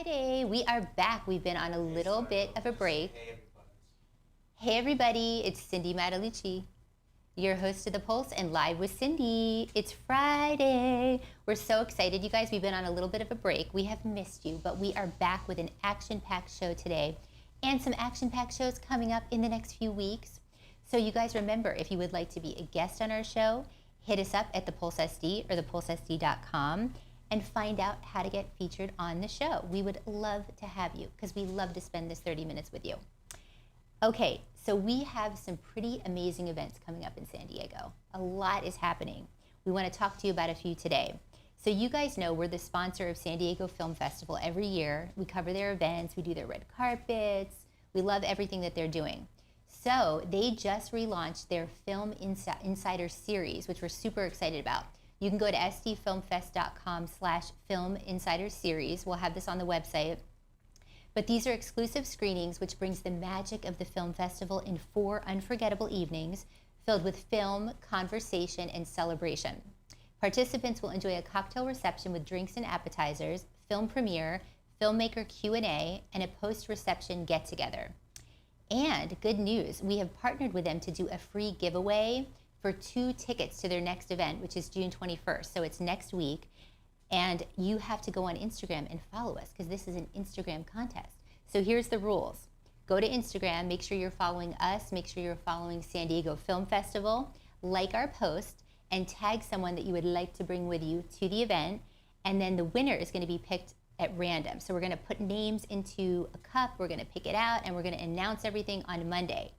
Friday. We are back. We've been on a little bit of a break. Hey everybody, it's Cindy Matalucci, your host of The Pulse and live with Cindy. It's Friday. We're so excited, you guys. We've been on a little bit of a break. We have missed you, but we are back with an action-packed show today and some action-packed shows coming up in the next few weeks. So you guys remember, if you would like to be a guest on our show, hit us up at The Pulse SD or thepulsesd.com and find out how to get featured on the show. We would love to have you because we love to spend this 30 minutes with you. Okay, so we have some pretty amazing events coming up in San Diego. A lot is happening. We want to talk to you about a few today. So you guys know we're the sponsor of San Diego Film Festival every year. We cover their events, we do their red carpets. We love everything that they're doing. So they just relaunched their Film Insider series, which we're super excited about. You can go to sdfilmfest.com/Film Insider Series. We'll have this on the website. But these are exclusive screenings, which brings the magic of the film festival in 4 unforgettable evenings filled with film, conversation, and celebration. Participants will enjoy a cocktail reception with drinks and appetizers, film premiere, filmmaker Q&A, and a post-reception get-together. And good news, we have partnered with them to do a free giveaway for 2 tickets to their next event, which is June 21st. So it's next week. And you have to go on Instagram and follow us because this is an Instagram contest. So here's the rules. Go to Instagram, make sure you're following us, make sure you're following San Diego Film Festival, like our post, and tag someone that you would like to bring with you to the event. And then the winner is going to be picked at random. So we're going to put names into a cup, we're going to pick it out, and we're going to announce everything on Monday.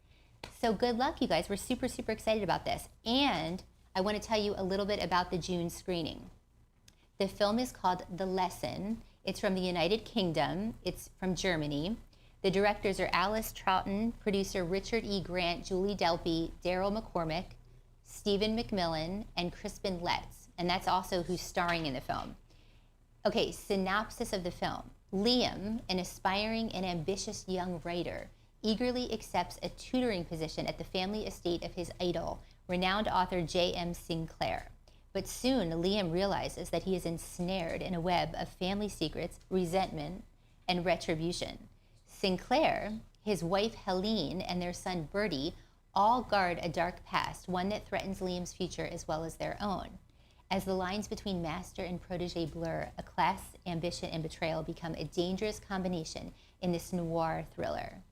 So good luck, you guys. We're super, super excited about this. And I want to tell you a little bit about the June screening. The film is called The Lesson. It's from the United Kingdom. It's from Germany. The directors are Alice Troughton, producer Richard E. Grant, Julie Delpy, Daryl McCormick, Stephen McMillan, and Crispin Letts. And that's also who's starring in the film. Okay, synopsis of the film. Liam, an aspiring and ambitious young writer, eagerly accepts a tutoring position at the family estate of his idol, renowned author J.M. Sinclair. But soon, Liam realizes that he is ensnared in a web of family secrets, resentment, and retribution. Sinclair, his wife Helene, and their son Bertie all guard a dark past, one that threatens Liam's future as well as their own. As the lines between master and protege blur, a class, ambition, and betrayal become a dangerous combination in this noir thriller.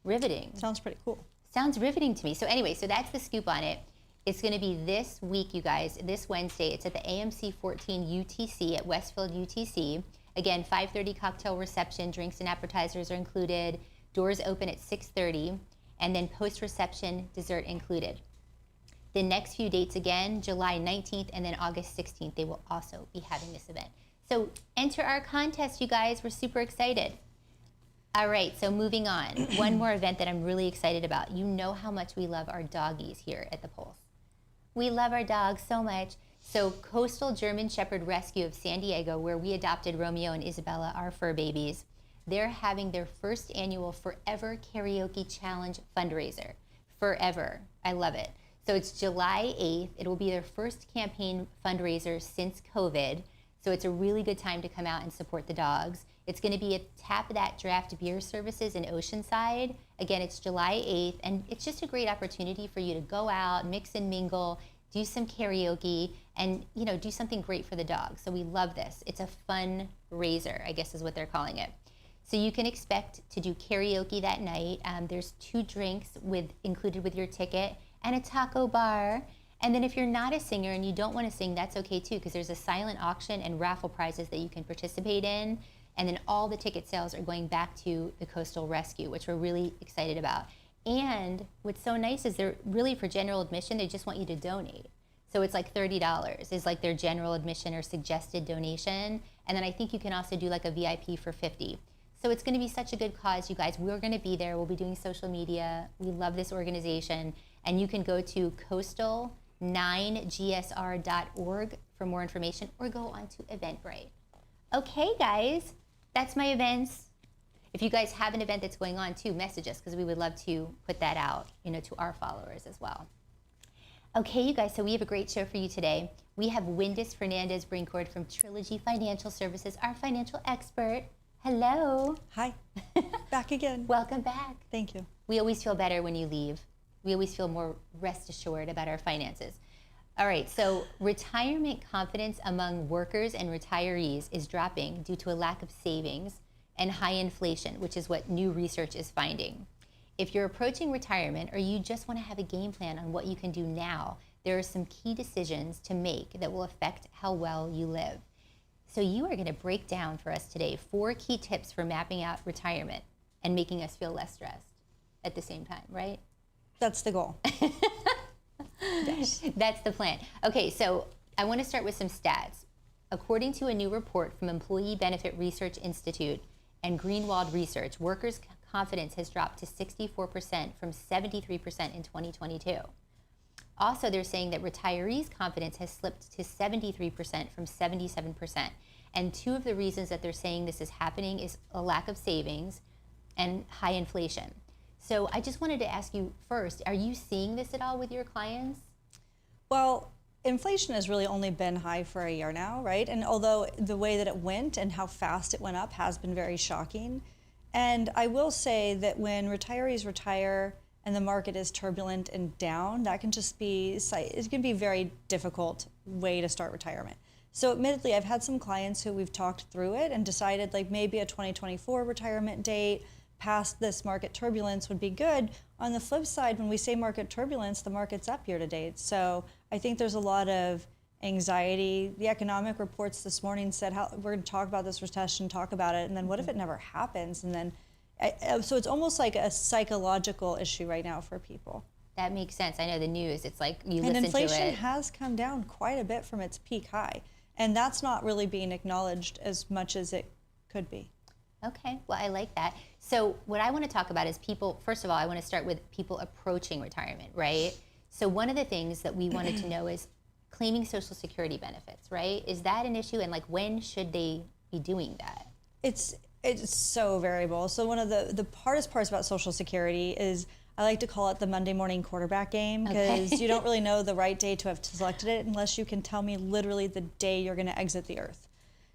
Riveting. Sounds pretty cool. Sounds riveting to me. So anyway, so that's the scoop on it. It's going to be this week, you guys, this Wednesday. It's at the AMC 14 UTC at Westfield UTC. Again, 5:30 cocktail reception, drinks and appetizers are included. Doors open at 6:30, and then post-reception dessert included. The next few dates again, July 19th and then August 16th, they will also be having this event. So enter our contest, you guys. We're super excited. All right, so moving on. One more event that I'm really excited about. You know how much we love our doggies here at The Pulse. We love our dogs so much. So Coastal German Shepherd Rescue of San Diego, where we adopted Romeo and Isabella, our fur babies, they're having their first annual Forever Karaoke Challenge fundraiser. Forever. I love it. So it's July 8th. It will be their first campaign fundraiser since COVID. So it's a really good time to come out and support the dogs. It's going to be at Tap That Draft Beer Services in Oceanside. Again, it's July 8th, and it's just a great opportunity for you to go out, mix and mingle, do some karaoke, and do something great for the dogs. So we love this. It's a fundraiser, I guess is what they're calling it. So you can expect to do karaoke that night. There's 2 drinks included with your ticket and a taco bar. And then if you're not a singer and you don't want to sing, that's okay too, because there's a silent auction and raffle prizes that you can participate in. And then all the ticket sales are going back to the Coastal Rescue, which we're really excited about. And what's so nice is they're really for general admission, they just want you to donate. So it's like $30 is like their general admission or suggested donation. And then I think you can also do like a VIP for $50. So it's going to be such a good cause, you guys. We're going to be there. We'll be doing social media. We love this organization. And you can go to coastal9gsr.org for more information or go on to Eventbrite. Okay, guys, that's my events. If you guys have an event that's going on too, message us because we would love to put that out, to our followers as well. Okay, you guys, so we have a great show for you today. We have Windus Fernandez-Brinkkord from Trilogy Financial Services, our financial expert. Hello. Hi, back again. Welcome back. Thank you. We always feel better when you leave. We always feel more rest assured about our finances. All right, so retirement confidence among workers and retirees is dropping due to a lack of savings and high inflation, which is what new research is finding. If you're approaching retirement or you just want to have a game plan on what you can do now, there are some key decisions to make that will affect how well you live. So you are going to break down for us today 4 key tips for mapping out retirement and making us feel less stressed at the same time, right? That's the goal. Yes. That's the plan. Okay, so I want to start with some stats. According to a new report from Employee Benefit Research Institute and Greenwald Research, workers' confidence has dropped to 64% from 73% in 2022. Also, they're saying that retirees' confidence has slipped to 73% from 77%. And 2 of the reasons that they're saying this is happening is a lack of savings and high inflation. So I just wanted to ask you first, are you seeing this at all with your clients? Well, inflation has really only been high for a year now, right? And although the way that it went and how fast it went up has been very shocking. And I will say that when retirees retire and the market is turbulent and down, that can just be, it can be a very difficult way to start retirement. So admittedly, I've had some clients who we've talked through it and decided like maybe a 2024 retirement date past this market turbulence would be good. On the flip side, when we say market turbulence, the market's up year to date. So I think there's a lot of anxiety. The economic reports this morning said how we're going to talk about this recession, talk about it, and then what if it never happens? And then, so it's almost like a psychological issue right now for people. That makes sense. I know the news, it's like you listen to it. And inflation has come down quite a bit from its peak high. And that's not really being acknowledged as much as it could be. Okay, well, I like that. So what I want to talk about is people, first of all, I want to start with people approaching retirement, right? So one of the things that we wanted to know is claiming Social Security benefits, right? Is that an issue? And like, when should they be doing that? It's so variable. So one of the hardest parts about Social Security is, I like to call it the Monday morning quarterback game, because you don't really know the right day to have selected it unless you can tell me literally the day you're going to exit the earth.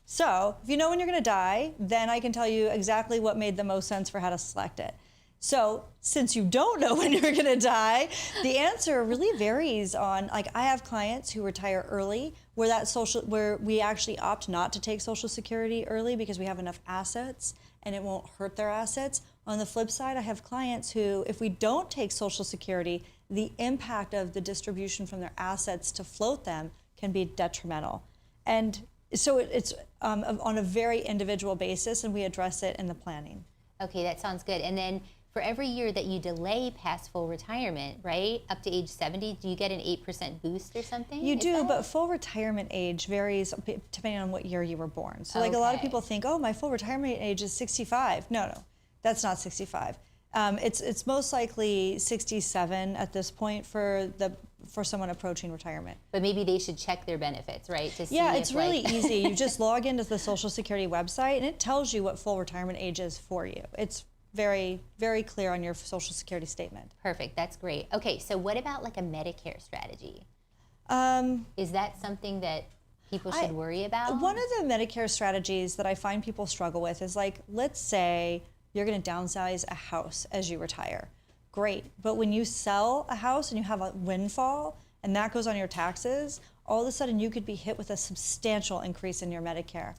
So if you know when you're going to die, then I can tell you exactly what made the most sense for how to select it. So since you don't know when you're going to die, the answer really varies on, like, I have clients who retire early where we actually opt not to take Social Security early because we have enough assets and it won't hurt their assets. On the flip side, I have clients who, if we don't take Social Security, the impact of the distribution from their assets to float them can be detrimental. And so it's on a very individual basis, and we address it in the planning. Okay, that sounds good. And then for every year that you delay past full retirement, right, up to age 70, do you get an 8% boost or something? You do, but full retirement age varies depending on what year you were born. So like a lot of people think, oh, my full retirement age is 65. No, that's not 65. It's most likely 67 at this point for someone approaching retirement. But maybe they should check their benefits, right? To see it's really easy. You just log into the Social Security website and it tells you what full retirement age is for you. It's very, very clear on your Social Security statement. Perfect, that's great. Okay, so what about like a Medicare strategy? Is that something that people should worry about? One of the Medicare strategies that I find people struggle with is, like, let's say you're going to downsize a house as you retire. Great, but when you sell a house and you have a windfall and that goes on your taxes, all of a sudden you could be hit with a substantial increase in your Medicare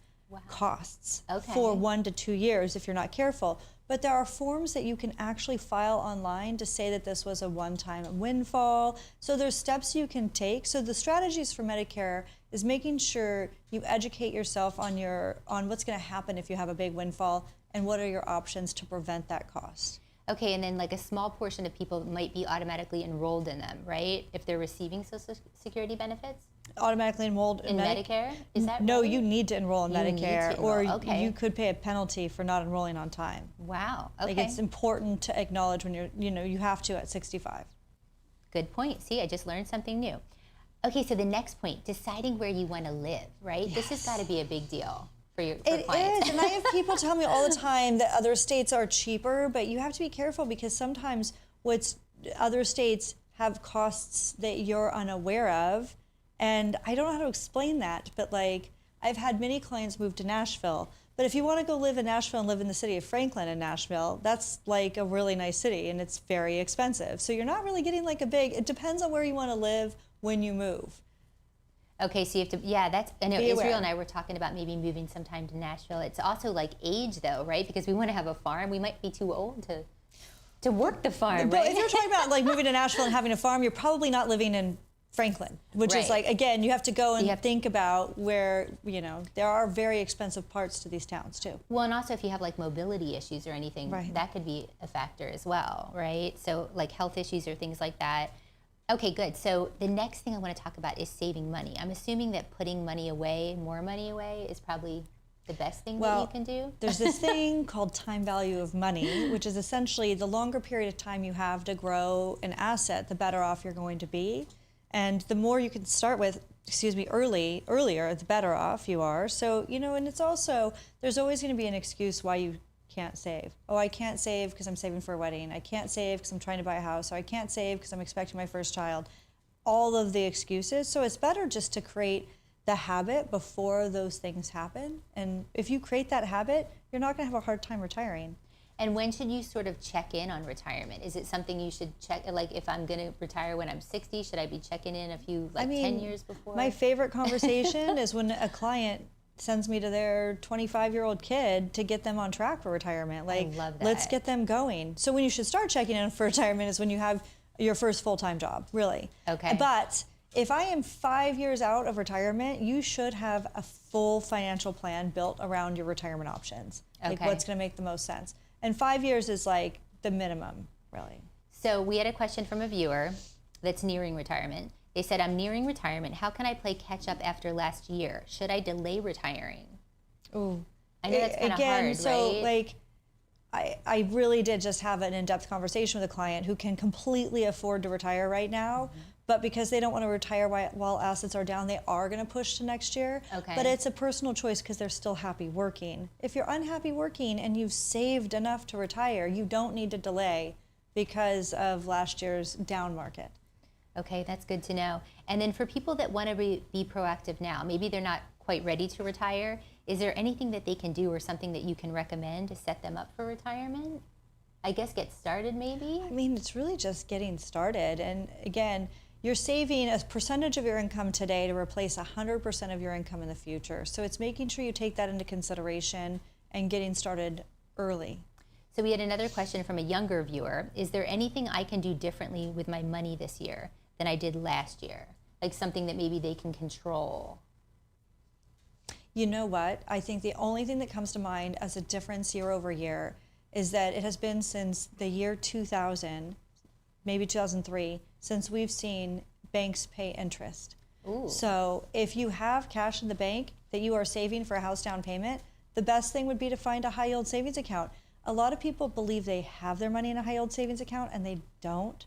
costs for 1 to 2 years if you're not careful. But there are forms that you can actually file online to say that this was a one-time windfall. So there's steps you can take. So the strategies for Medicare is making sure you educate yourself on what's going to happen if you have a big windfall and what are your options to prevent that cost. Okay, and then like a small portion of people might be automatically enrolled in them, right? If they're receiving Social Security benefits? Automatically enrolled in Medicare? Is that No, right? You need to enroll in Medicare, or you could pay a penalty for not enrolling on time. Wow, okay. Like, it's important to acknowledge when you have to at 65. Good point. See, I just learned something new. Okay, so the next point, deciding where you want to live, right? Yes. This has got to be a big deal for clients. It is, and I have people tell me all the time that other states are cheaper, but you have to be careful because sometimes other states have costs that you're unaware of. And I don't know how to explain that, but like I've had many clients move to Nashville. But if you want to go live in Nashville and live in the city of Franklin in Nashville, that's like a really nice city and it's very expensive. So you're not really getting like it depends on where you want to live when you move. Okay, so you have to, I know Israel and I were talking about maybe moving sometime to Nashville. It's also like age though, right? Because we want to have a farm. We might be too old to work the farm, But right? if you're talking about like moving to Nashville and having a farm, you're probably not living in Franklin, which is like, again, you have to go and think about where, there are very expensive parts to these towns too. Well, and also if you have like mobility issues or anything, that could be a factor as well, right? So like health issues or things like that. Okay, good. So the next thing I want to talk about is saving money. I'm assuming that putting money away, more money away, is probably the best thing that you can do. There's this thing called time value of money, which is essentially the longer period of time you have to grow an asset, the better off you're going to be. And the more you can start with, earlier, the better off you are. So, and it's also, there's always going to be an excuse why you can't save. Oh, I can't save because I'm saving for a wedding. I can't save because I'm trying to buy a house. Or I can't save because I'm expecting my first child. All of the excuses. So it's better just to create the habit before those things happen. And if you create that habit, you're not going to have a hard time retiring. And when should you sort of check in on retirement? Is it something you should check, like if I'm going to retire when I'm 60, should I be checking in 10 years before? My favorite conversation is when a client sends me to their 25-year-old kid to get them on track for retirement. Like, I love that. Let's get them going. So when you should start checking in for retirement is when you have your first full-time job, really. Okay. But if I am 5 years out of retirement, you should have a full financial plan built around your retirement options. Like what's going to make the most sense. And 5 years is like the minimum, really. So we had a question from a viewer that's nearing retirement. They said, I'm nearing retirement. How can I play catch up after last year? Should I delay retiring? Ooh. I know that's kind of hard, so right? Like, I really did just have an in-depth conversation with a client who can completely afford to retire right now, but because they don't want to retire while assets are down, they are going to push to next year. Okay. But it's a personal choice because they're still happy working. If you're unhappy working and you've saved enough to retire, you don't need to delay because of last year's down market. Okay, that's good to know. And then for people that want to be proactive now, maybe they're not quite ready to retire, is there anything that they can do or something that you can recommend to set them up for retirement? I guess get started maybe? I mean, it's really just getting started. And again, you're saving a percentage of your income today to replace 100% of your income in the future. So it's making sure you take that into consideration and getting started early. So we had another question from a younger viewer. Is there anything I can do differently with my money this year than I did last year? Like something that maybe they can control? You know what? I think the only thing that comes to mind as a difference year over year is that it has been since the year 2000, maybe 2003, since we've seen banks pay interest. Ooh. So if you have cash in the bank that you are saving for a house down payment, the best thing would be to find a high yield savings account. A lot of people believe they have their money in a high yield savings account and they don't.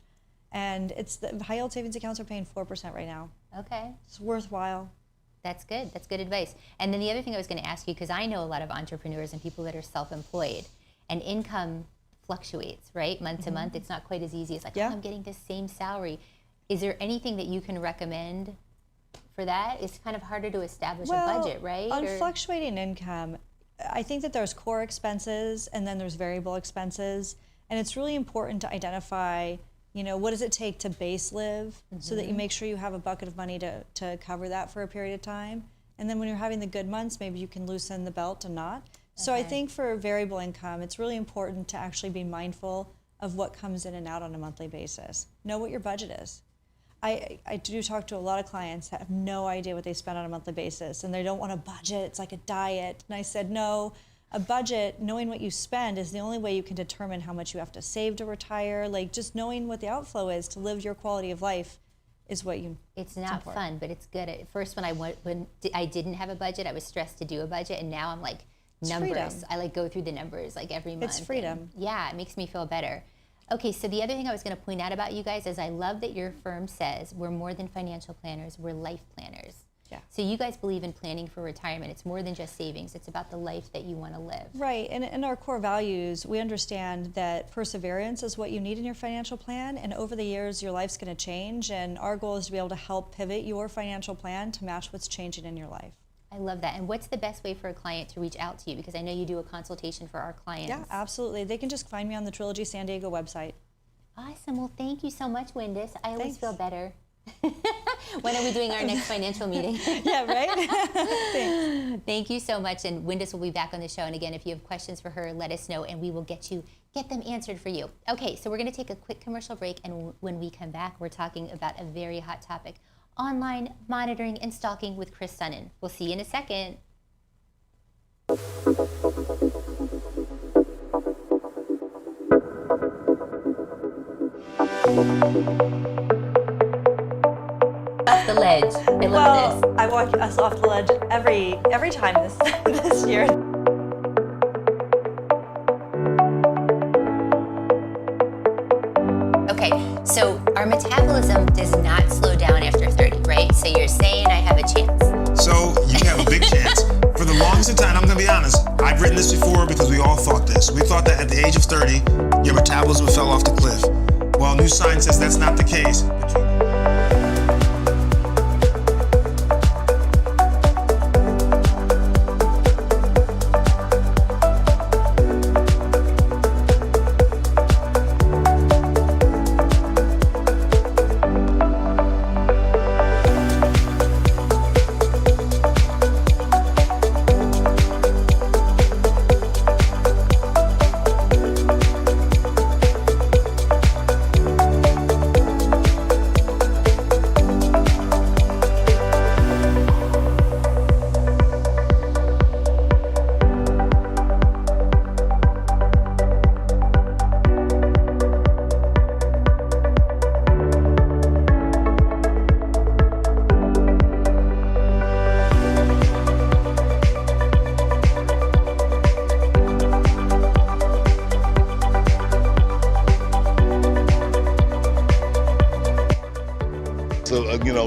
And it's the high yield savings accounts are paying 4% right now. Okay. It's worthwhile. That's good. That's good advice. And then the other thing I was going to ask you, because I know a lot of entrepreneurs and people that are self-employed, and income fluctuates, right? Month to month. It's not quite as easy as like, oh, I'm getting the same salary. Is there anything that you can recommend for that? It's kind of harder to establish a budget, right? On fluctuating income, I think that there's core expenses and then there's variable expenses. And it's really important to identify, what does it take to base live so that you make sure you have a bucket of money to cover that for a period of time. And then when you're having the good months, maybe you can loosen the belt and not. So I think for variable income, it's really important to actually be mindful of what comes in and out on a monthly basis. Know what your budget is. I do talk to a lot of clients that have no idea what they spend on a monthly basis and they don't want a budget. It's like a diet. And I said, no, a budget, knowing what you spend is the only way you can determine how much you have to save to retire. Like just knowing what the outflow is to live your quality of life is what you. It's not fun, but it's good. At first, when I didn't have a budget, I was stressed to do a budget, and now I'm like numbers. Freedom. I like go through the numbers like every month. It's freedom. Yeah, it makes me feel better. Okay, so the other thing I was going to point out about you guys is I love that your firm says we're more than financial planners, we're life planners. Yeah. So you guys believe in planning for retirement. It's more than just savings. It's about the life that you want to live. Right, and in our core values, we understand that perseverance is what you need in your financial plan, and over the years, your life's going to change, and our goal is to be able to help pivot your financial plan to match what's changing in your life. I love that. And what's the best way for a client to reach out to you? Because I know you do a consultation for our clients. Yeah, absolutely. They can just find me on the Trilogy San Diego website. Awesome. Well, thank you so much, Windus. I always Thanks. feel better. When are we doing our next financial meeting? Yeah, right? Thanks. Thank you so much. And Windus will be back on the show. And again, if you have questions for her, let us know and we will get them answered for you. Okay, so we're going to take a quick commercial break. And when we come back, we're talking about a very hot topic: online monitoring and stalking with Chris Sunnen. We'll see you in a second. Off the ledge. I love this. I walk us off the ledge every time this year. Okay, so our metabolism does not slow down after 30, right? So you're saying I have a chance. So you have a big chance. For the longest of time, I'm gonna be honest, I've written this before because we all thought this. We thought that at the age of 30, your metabolism fell off the cliff. Well, new science says that's not the case.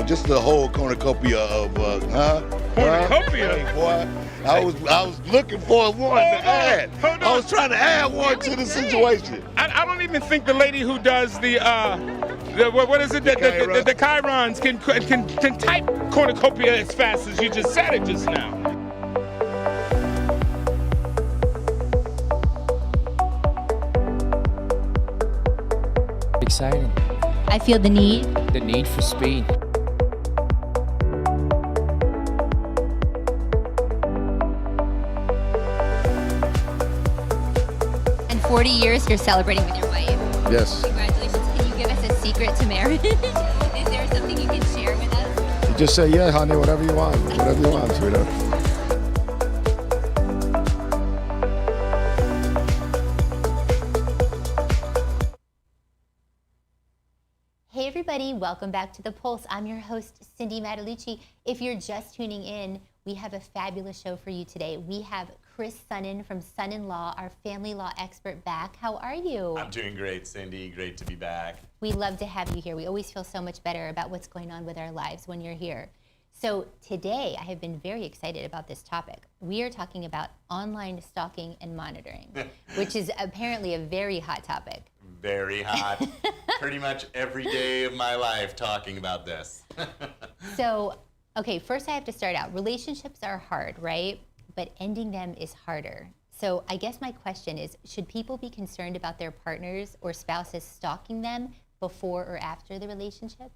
Just the whole cornucopia of, Cornucopia? Hey, boy, I was looking for one to add. Hold on. I was trying to add one to the situation. I don't even think the lady who does the what is it? The chyrons can type cornucopia as fast as you just said it just now. Exciting. I feel the need. The need for speed. And 40 years you're celebrating with your wife. Yes. Congratulations. Can you give us a secret to marriage? Is there something you can share with us? You just say, yeah, honey, whatever you want, sweetheart. Hey everybody, welcome back to The Pulse. I'm your host, Cindy Mattalucci. If you're just tuning in, we have a fabulous show for you today. We have Chris Sunnen from Sunnen Law, our family law expert, back. How are you? I'm doing great, Cindy. Great to be back. We love to have you here. We always feel so much better about what's going on with our lives when you're here. So today, I have been very excited about this topic. We are talking about online stalking and monitoring, which is apparently a very hot topic. Very hot. Pretty much every day of my life talking about this. So, okay, first I have to start out. Relationships are hard, right? But ending them is harder. So I guess my question is, should people be concerned about their partners or spouses stalking them before or after the relationship?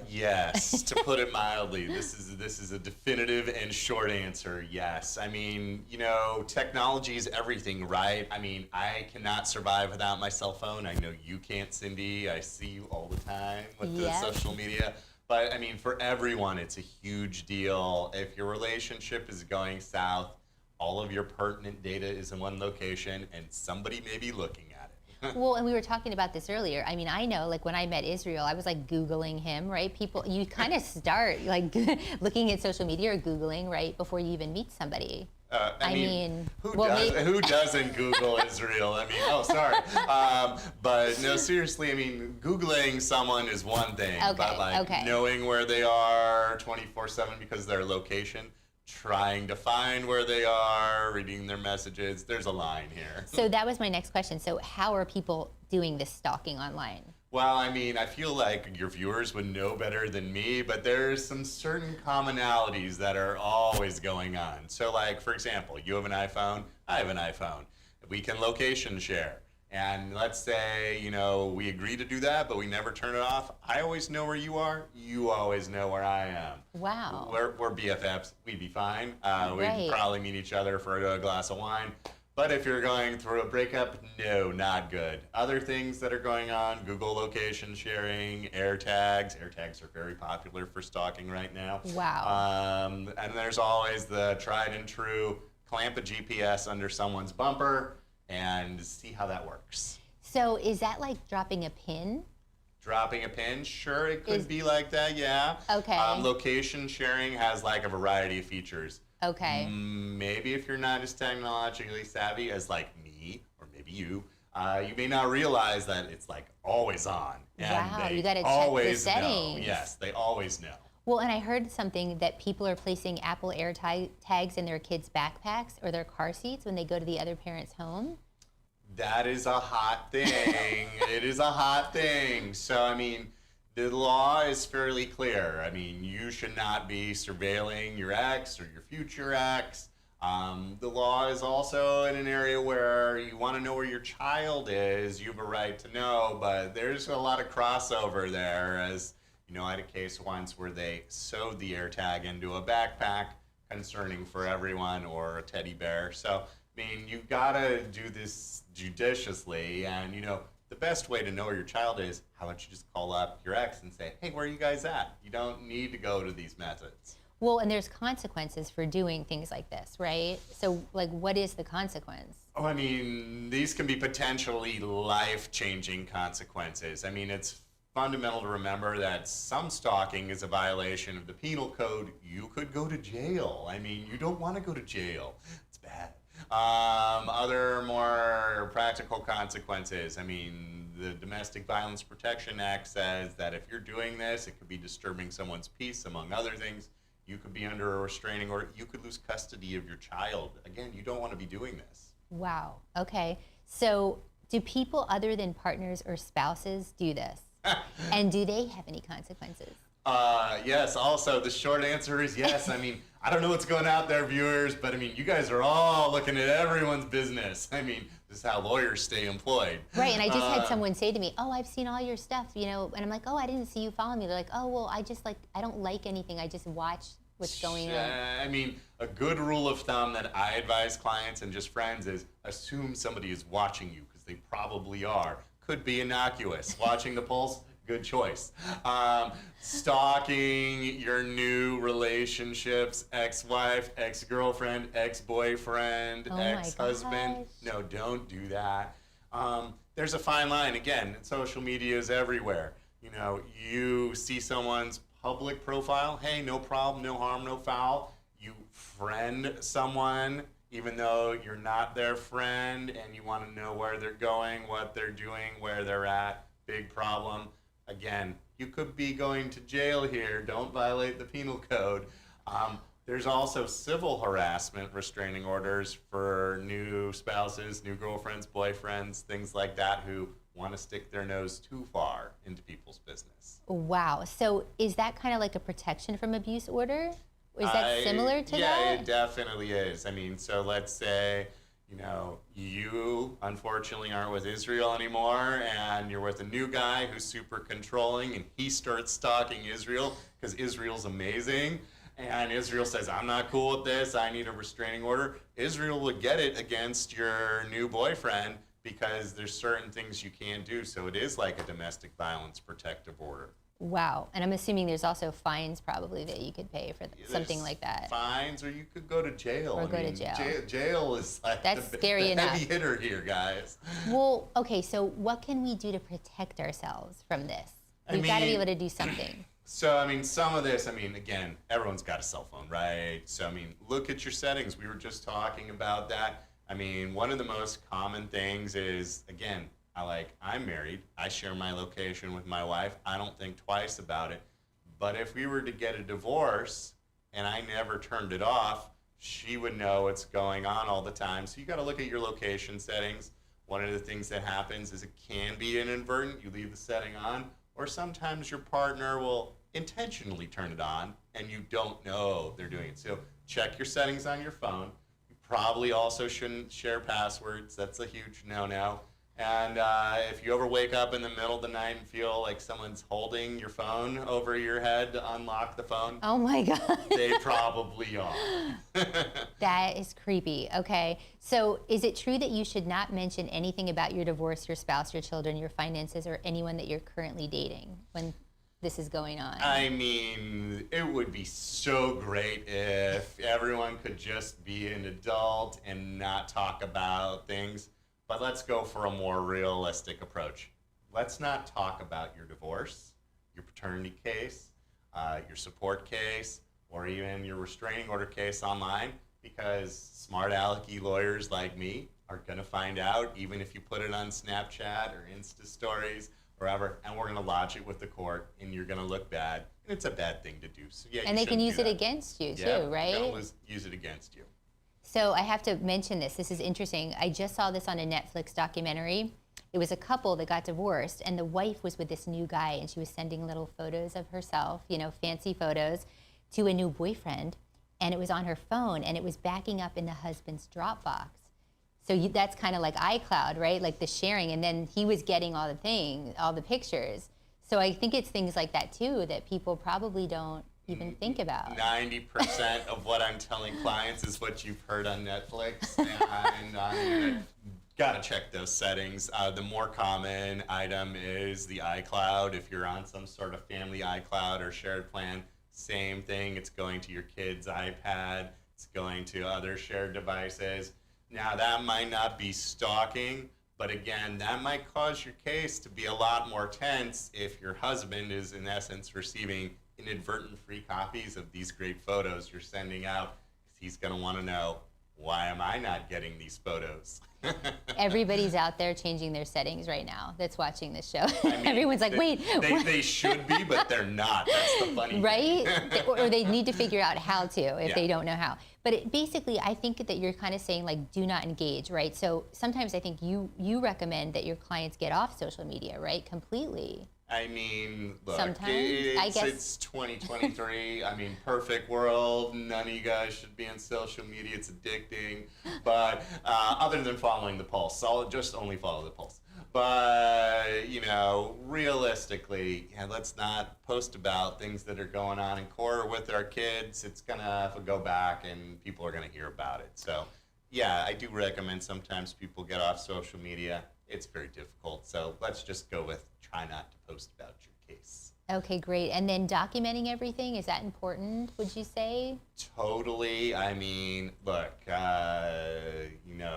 Yes, to put it mildly, this is a definitive and short answer, yes. I mean, you know, technology is everything, right? I mean, I cannot survive without my cell phone. I know you can't, Cindy. I see you all the time with the social media. But I mean, for everyone, it's a huge deal. If your relationship is going south, all of your pertinent data is in one location and somebody may be looking at it. Well, and we were talking about this earlier. I mean, I know, like, when I met Israel, I was, like, Googling him, right? People, you kind of start, like, looking at social media or Googling, right, before you even meet somebody. I mean, who well, who doesn't Google Israel? I mean, oh, sorry. But no, seriously, I mean, Googling someone is one thing, but like knowing where they are 24/7 because of their location, trying to find where they are, reading their messages, there's a line here. So that was my next question. So how are people doing this stalking online? Well, I mean, I feel like your viewers would know better than me, but there's some certain commonalities that are always going on. So like, for example, you have an iPhone, I have an iPhone. We can location share. And let's say, you know, we agree to do that, but we never turn it off. I always know where you are. You always know where I am. Wow. We're BFFs. We'd be fine. We'd probably meet each other for a glass of wine. But if you're going through a breakup, no, not good. Other things that are going on, Google location sharing, airtags. Airtags are very popular for stalking right now. Wow. And there's always the tried and true, clamp a GPS under someone's bumper and see how that works. So is that like dropping a pin? Dropping a pin? Sure, it could be like that, yeah. Okay. Location sharing has like a variety of features. Okay. Maybe if you're not as technologically savvy as like me, or maybe you may not realize that it's like always on. And wow, you gotta check the settings. Know. Yes, they always know. Well, and I heard something that people are placing Apple AirTags in their kids' backpacks or their car seats when they go to the other parent's home. That is a hot thing. It is a hot thing. So, I mean, the law is fairly clear. I mean, you should not be surveilling your ex or your future ex. The law is also in an area where you want to know where your child is. You have a right to know, but there's a lot of crossover there. As you know, I had a case once where they sewed the AirTag into a backpack, concerning for everyone, or a teddy bear. So, I mean, you've got to do this judiciously, and, you know, the best way to know where your child is, how about you just call up your ex and say, hey, where are you guys at? You don't need to go to these methods. Well, and there's consequences for doing things like this, right? So, like, what is the consequence? Oh, I mean, these can be potentially life-changing consequences. I mean, it's fundamental to remember that some stalking is a violation of the penal code. You could go to jail. I mean, you don't want to go to jail. It's bad. Other more practical consequences. I mean, the Domestic Violence Protection Act says that if you're doing this, it could be disturbing someone's peace, among other things. You could be under a restraining order. You could lose custody of your child. Again, you don't want to be doing this. Wow. Okay. So do people other than partners or spouses do this? And do they have any consequences? Yes, also, the short answer is yes. I mean, I don't know what's going out there, viewers, but I mean, you guys are all looking at everyone's business. I mean, this is how lawyers stay employed. Right, and I just had someone say to me, oh, I've seen all your stuff, you know, and I'm like, oh, I didn't see you follow me. They're like, oh, well, I don't like anything. I just watch what's going on. I mean, a good rule of thumb that I advise clients and just friends is assume somebody is watching you, because they probably are. Could be innocuous. Watching the pulse, good choice. Stalking your new relationships, ex-wife, ex-girlfriend, ex-boyfriend, ex-husband. No, don't do that. There's a fine line. Again, social media is everywhere. You know, you see someone's public profile, hey, no problem, no harm, no foul. You friend someone, even though you're not their friend, and you want to know where they're going, what they're doing, where they're at, big problem. Again, you could be going to jail here. Don't violate the penal code. There's also civil harassment restraining orders for new spouses, new girlfriends, boyfriends, things like that, who want to stick their nose too far into people's business. Wow. So is that kind of like a protection from abuse order? Is that similar to that? Yeah, it definitely is. I mean, so let's say, you know, you unfortunately aren't with Israel anymore, and you're with a new guy who's super controlling, and he starts stalking Israel because Israel's amazing, and Israel says, I'm not cool with this, I need a restraining order. Israel would get it against your new boyfriend because there's certain things you can't do, so it is like a domestic violence protective order. Wow. And I'm assuming there's also fines probably that you could pay for something like that. Fines, or you could go to jail. Or go to jail. Jail is like that's scary the enough. Heavy hitter here, guys. Well, okay, so what can we do to protect ourselves from this? We've got to be able to do something. So, I mean, some of this, I mean, again, everyone's got a cell phone, right? So, I mean, look at your settings. We were just talking about that. I mean, one of the most common things is, again, I'm married. I share my location with my wife. I don't think twice about it. But if we were to get a divorce and I never turned it off, she would know what's going on all the time. So you got to look at your location settings. One of the things that happens is it can be inadvertent. You leave the setting on, or sometimes your partner will intentionally turn it on and you don't know they're doing it. So check your settings on your phone. You probably also shouldn't share passwords. That's a huge no-no. And if you ever wake up in the middle of the night and feel like someone's holding your phone over your head to unlock the phone, Oh my God. they probably are. That is creepy. Okay. So is it true that you should not mention anything about your divorce, your spouse, your children, your finances, or anyone that you're currently dating when this is going on? I mean, it would be so great if everyone could just be an adult and not talk about things. But let's go for a more realistic approach. Let's not talk about your divorce, your paternity case, your support case, or even your restraining order case online, because smart alecky lawyers like me are going to find out, even if you put it on Snapchat or Insta stories or whatever, and we're going to lodge it with the court, and you're going to look bad, and it's a bad thing to do. So yeah, and they can use it against you too, right? They'll use it against you. So I have to mention this. This is interesting. I just saw this on a Netflix documentary. It was a couple that got divorced, and the wife was with this new guy, and she was sending little photos of herself, fancy photos, to a new boyfriend, and it was on her phone, and it was backing up in the husband's Dropbox. So that's kind of like iCloud, right? Like the sharing, and then he was getting all the pictures. So I think it's things like that too that people probably don't even think about. 90% of what I'm telling clients is what you've heard on Netflix, and gotta check those settings. The more common item is the iCloud. If you're on some sort of family iCloud or shared plan, same thing. It's going to your kid's iPad. It's going to other shared devices. Now, that might not be stalking, but again, that might cause your case to be a lot more tense if your husband is, in essence, receiving inadvertent free copies of these great photos you're sending out. He's going to want to know, why am I not getting these photos? Everybody's out there changing their settings right now that's watching this show. I mean, Everyone's like, wait. They should be, but they're not. That's the funny thing. Right? Or they need to figure out how to if they Yeah. don't know how. But basically, I think that you're kind of saying, like, do not engage, right? So sometimes I think you recommend that your clients get off social media, right? Completely. I mean, look, Sometimes, I guess. it's 2023. I mean, perfect world. None of you guys should be on social media. It's addicting. But other than following the pulse, just only follow the pulse. But, realistically, let's not post about things that are going on in court or with our kids. It's going to go back and people are going to hear about it. So, yeah, I do recommend sometimes people get off social media. It's very difficult. So let's just go with try not to post about your case. Okay, great. And then documenting everything, is that important, would you say? Totally. I mean, look,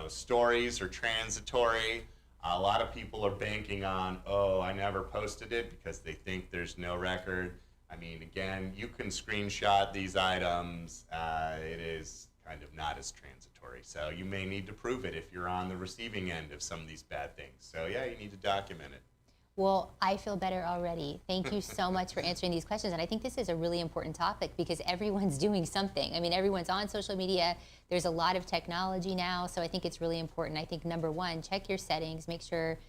stories are transitory. A lot of people are banking on, I never posted it because they think there's no record. I mean, again, you can screenshot these items. It is kind of not as transitory. So you may need to prove it if you're on the receiving end of some of these bad things. So yeah, you need to document it. Well, I feel better already. Thank you so much for answering these questions. And I think this is a really important topic because everyone's doing something. I mean, everyone's on social media. There's a lot of technology now. So I think it's really important. I think number one, check your settings, make sure,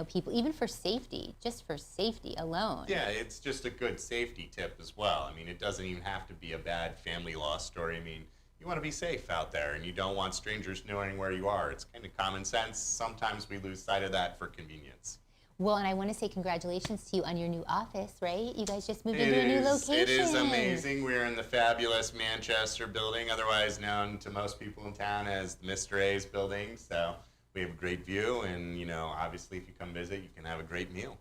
people, even for safety, just for safety alone. Yeah, it's just a good safety tip as well. I mean, it doesn't even have to be a bad family law story. I mean, you want to be safe out there and you don't want strangers knowing where you are. It's kind of common sense. Sometimes we lose sight of that for convenience. Well, and I want to say congratulations to you on your new office, right? You guys just moved into a new location. It is amazing. We're in the fabulous Manchester building, otherwise known to most people in town as the Mr. A's building. So we have a great view, and obviously if you come visit, you can have a great meal.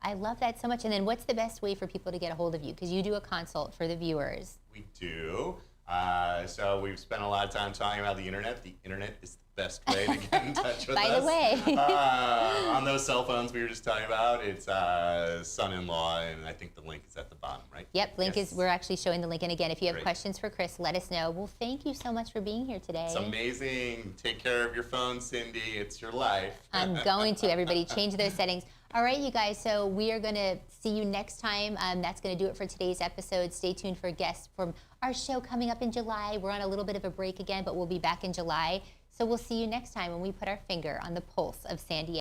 I love that so much. And then what's the best way for people to get a hold of you? Because you do a consult for the viewers. We do. So we've spent a lot of time talking about the internet. The internet is the best way to get in touch with us. By the way. On those cell phones we were just talking about, it's Sunnen Law, and I think the link is at the bottom, right? Yep, link Yes. is, we're actually showing the link. And again, if you have Great. questions for Chris, let us know. Well, thank you so much for being here today. It's amazing. Take care of your phone, Cindy. It's your life. I'm going to, everybody. Change those settings. All right, you guys, so we are going to see you next time. That's going to do it for today's episode. Stay tuned for guests from our show coming up in July. We're on a little bit of a break again, but we'll be back in July. So we'll see you next time when we put our finger on the pulse of San Diego.